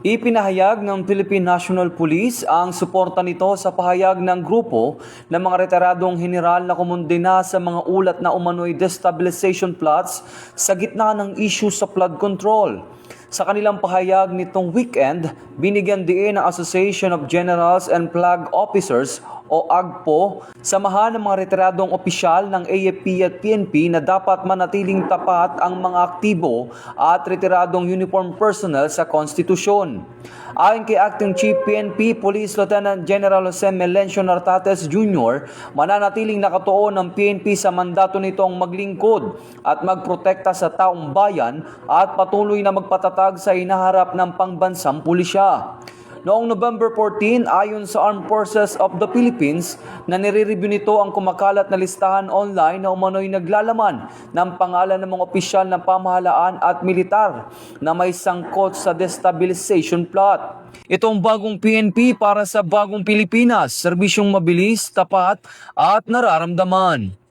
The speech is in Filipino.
Ipinahayag ng Philippine National Police ang suporta nito sa pahayag ng grupo ng mga retiradong general na kumundena sa mga ulat na umano'y destabilization plots sa gitna ng issue sa flood control. Sa kanilang pahayag nitong weekend, binigyan din ng Association of Generals and Flag Officers o AGPO, samahan ng mga retiradong opisyal ng AFP at PNP na dapat manatiling tapat ang mga aktibo at retiradong uniform personnel sa konstitusyon. Ayon kay Acting Chief PNP Police Lieutenant General Jose Melencio Nartates Jr., mananatiling nakatuon ng PNP sa mandato nitong maglingkod at magprotekta sa taong bayan at patuloy na magpatatag sa hinaharap ng pangbansang pulisya. Noong November 14, ayon sa Armed Forces of the Philippines, na nire-review nito ang kumakalat na listahan online na umano'y naglalaman ng pangalan ng mga opisyal ng pamahalaan at militar na may sangkot sa destabilization plot. Itong bagong PNP para sa bagong Pilipinas, serbisyong mabilis, tapat at nararamdaman.